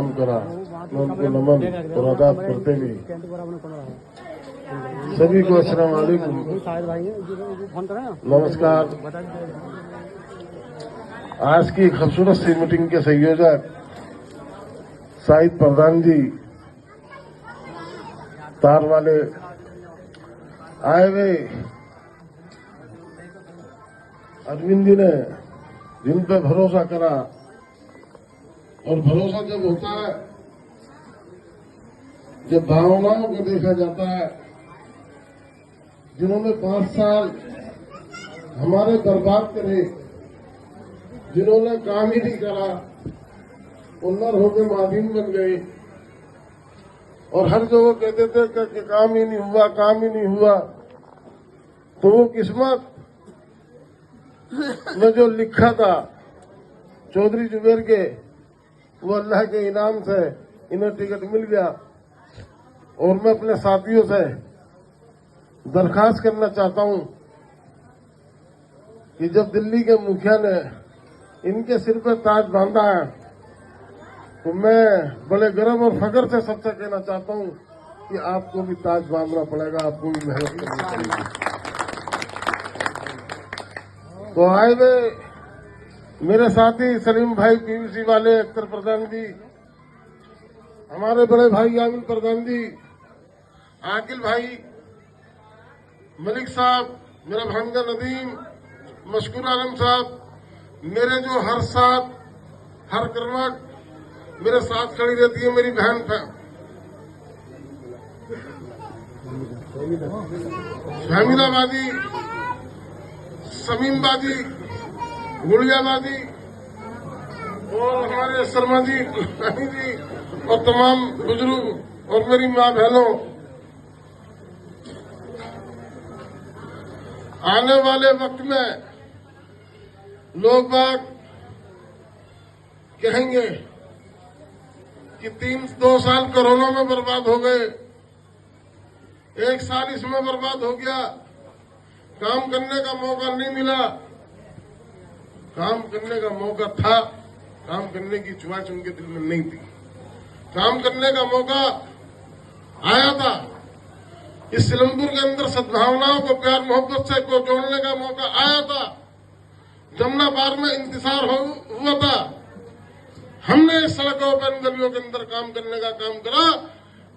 काम करा, मैं उनको नमन और आदाब करते हुए सभी को अस्सलाम वालेकुम, नमस्कार। आज की खूबसूरत सी मीटिंग के संयोजक शाहिद प्रधान जी तार वाले आए हुए अरविंद जी ने जिन पे भरोसा करा, और भरोसा जब होता है, जब भावनाओं को देखा जाता है, जिन्होंने 5 साल हमारे बर्बाद करे, जिन्होंने काम ही नहीं करा, उन्नर होकर मादीन बन गए और हर जगह कहते थे कि काम ही नहीं हुआ, काम ही नहीं हुआ। तो वो किस्मत में जो लिखा था चौधरी जुबेर के, वो अल्लाह के इनाम से इन्हें टिकट मिल गया। और मैं अपने साथियों से दरखास्त करना चाहता हूं कि जब दिल्ली के मुखिया ने इनके सिर पर ताज बांधा है, तो मैं बड़े गर्व और फख्र से सबसे कहना चाहता हूं कि आपको भी ताज बांधना पड़ेगा, आपको भी मेहनत करनी पड़ेगी। तो आए वे मेरे साथी सलीम भाई पीवीसी वाले, अख्तर प्रधान जी, हमारे बड़े भाई आमिर प्रधान जी, आकिल भाई, मलिक साहब, मेरा भांजा नदीम, मशकूर आलम साहब, मेरे जो हर साथ हर कर्मक मेरे साथ खड़ी रहती है, मेरी बहन फहमीदाबादी, समीमबादी, गुड़ियाबादी और हमारे शर्मा जी, रानी जी और तमाम बुजुर्ग और मेरी माँ बहनों, आने वाले वक्त में लोग बाग कहेंगे कि 2 साल कोरोना में बर्बाद हो गए, 1 साल इसमें बर्बाद हो गया, काम करने का मौका नहीं मिला। काम करने का मौका था, काम करने की ख्वाहिश उनके दिल में नहीं थी। काम करने का मौका आया था। इस सिलमपुर के अंदर सद्भावनाओं को, प्यार मोहब्बत से को जोड़ने का मौका आया था। जमुना पार में इंतजार हुआ था। हमने इस सड़कों पर, गलियों के अंदर काम करने का काम करा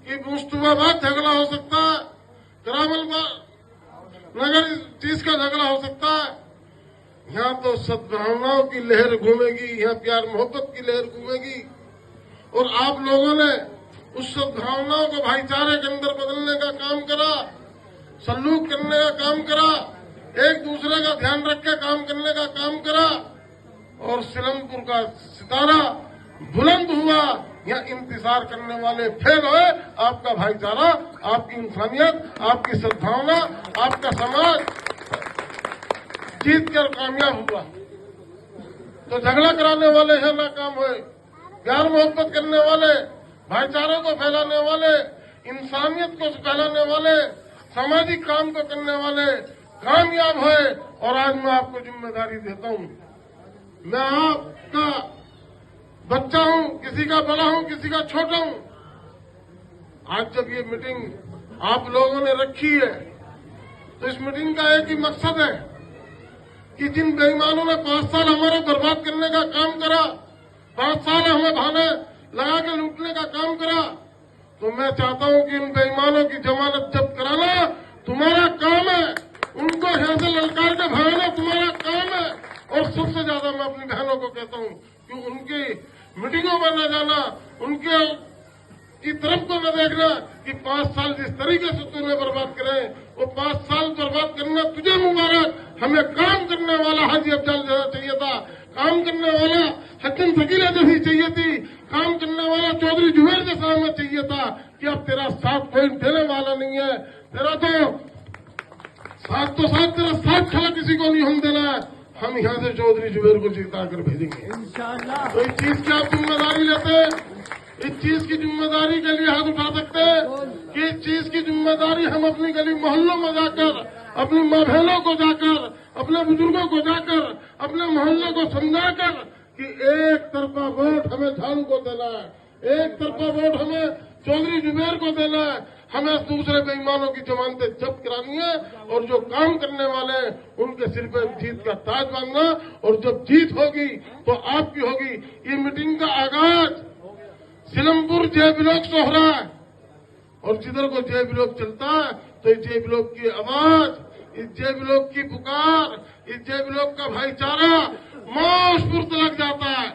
कि मुस्तफाबाद झगड़ा हो सकता है, करावल नगर चीज का झगड़ा हो सकता है, यहाँ तो सद्भावनाओं की लहर घूमेगी, यहाँ प्यार मोहब्बत की लहर घूमेगी। और आप लोगों ने उस सद्भावनाओं को भाईचारे के अंदर बदलने का काम करा, सलूक करने का काम करा, एक दूसरे का ध्यान रख के काम करने का काम करा, और सिलमपुर का सितारा बुलंद हुआ। यहाँ इंतजार करने वाले फेल हुए। आपका भाईचारा, आपकी इंसानियत, आपकी सद्भावना, आपका समाज जीत कर कामयाब हुआ। तो झगड़ा कराने वाले हैं नाकाम हुए, प्यार मोहब्बत करने वाले, भाईचारे को फैलाने वाले, इंसानियत को फैलाने वाले, सामाजिक काम को करने वाले कामयाब हुए। और आज मैं आपको जिम्मेदारी देता हूं। मैं आपका बच्चा हूं, किसी का बड़ा हूं, किसी का छोटा हूं। आज जब ये मीटिंग आप लोगों ने रखी है, तो इस मीटिंग का एक ही मकसद है कि जिन बेईमानों ने 5 साल हमारे बर्बाद करने का काम करा, 5 साल हमें भाने लगा के लूटने का काम करा, तो मैं चाहता हूं कि उन बेईमानों की जमानत जब्त कराना तुम्हारा काम है। उनको यहाँ से ललकार के भगाना तुम्हारा काम है। और सबसे ज्यादा मैं अपनी बहनों को कहता हूं कि उनकी मीटिंगों में न जाना, उनके की तरफ को न देखना कि 5 साल जिस तरीके से तूने बर्बाद करे, वो 5 साल बर्बाद करना तुझे मुबारक। हमें काम करने वाला हाजी अफजल जैसा चाहिए था, काम करने वाला हसन शकीला जैसी चाहिए थी, काम करने वाला चौधरी जुबेर जैसा हमें चाहिए था। कि अब तेरा साथ कोई देने वाला नहीं है, तेरा तो साथ तेरा साथ खड़ा किसी को नहीं हम देना है। हम यहाँ से चौधरी जुबेर को जिता कर भेजेंगे इंशाअल्लाह। तो इस चीज की आप जिम्मेदारी लेते हैं, इस चीज की जिम्मेदारी के लिए हाथ उठा सकते हैं कि इस चीज की जिम्मेदारी हम अपनी गली मोहल्लों में जाकर, अपनी माँ बहनों को जाकर, अपने बुजुर्गों को जाकर, अपने मोहल्ले को समझाकर कि एक तरफा वोट हमें झाड़ू को देना है, एक तरफा वोट हमें चौधरी जुबेर को देना है, हमें दूसरे बेईमानों की जमानतें जब्त करानी है और जो काम करने वाले हैं उनके सिर पे जीत का ताज बांधना। और जब जीत होगी तो आपकी होगी। ये मीटिंग का आगाज सिलमपुर जे ब्लॉक से हो रहा है और जिधर को जे ब्लॉक चलता है तो इस जे ब्लॉक की आवाज, इस जे ब्लॉक की पुकार, इस जे ब्लॉक का भाईचारा मौजपुर तक जाता है,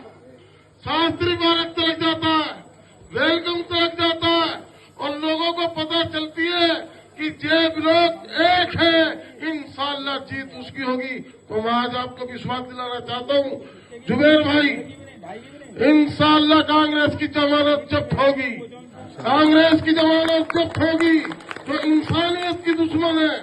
शास्त्री पार्क तक जाता है, वेलकम तक जाता है और लोगों को पता चलती है कि जे ब्लॉक एक है, इंशाअल्लाह जीत उसकी होगी। तो मैं आज आपको विश्वास दिलाना चाहता हूँ जुबेर भाई, इंशाअल्लाह कांग्रेस की जमानत जब्त होगी, कांग्रेस की जमानत जब्त होगी तो इंसानियत की दुश्मन है।